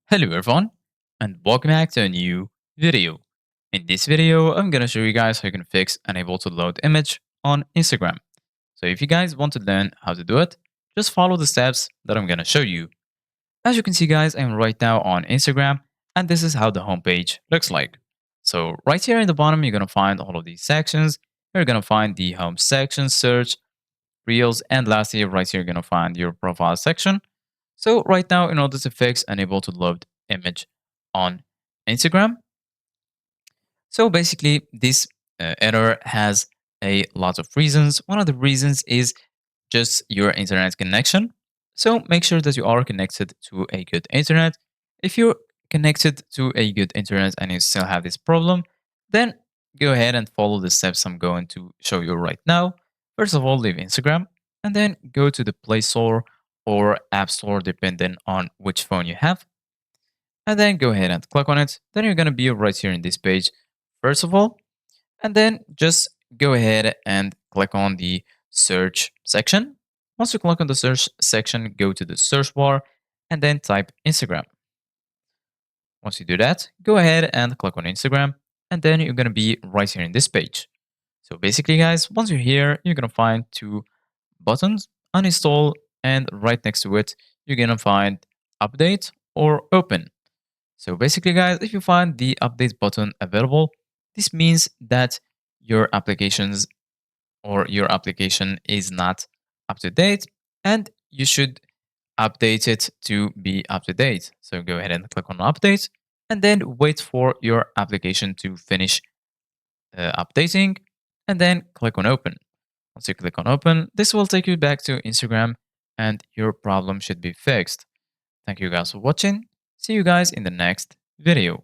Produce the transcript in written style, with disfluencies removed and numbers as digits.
Hello everyone, and welcome back to a new video. In this video, I'm gonna show you guys how you can fix unable to load image on Instagram. So if you guys want to learn how to do it, just follow the steps that I'm gonna show you. As you can see guys, I'm right now on Instagram, and this is how the homepage looks like. So right here in the bottom, you're gonna find all of these sections. You're gonna find the home section, search, reels, and lastly, right here, you're gonna find your profile section. So right now, in order to fix unable to load image on Instagram, so basically this error has a lot of reasons. One of the reasons is just your internet connection. So make sure that you are connected to a good internet. If you're connected to a good internet and you still have this problem, then go ahead and follow the steps I'm going to show you right now. First of all, leave Instagram and then go to the Play Store or App Store, depending on which phone you have. And then go ahead and click on it. Then you're going to be right here in this page, first of all. And then just go ahead and click on the search section. Once you click on the search section, go to the search bar and then type Instagram. Once you do that, go ahead and click on Instagram. And then you're going to be right here in this page. So basically, guys, once you're here, you're going to find two buttons, uninstall, and right next to it, you're going to find update or open. So basically, guys, if you find the update button available, this means that your applications or your application is not up to date and you should update it to be up to date. So go ahead and click on update and then wait for your application to finish updating and then click on open. Once you click on open, this will take you back to Instagram and your problem should be fixed. Thank you guys for watching. See you guys in the next video.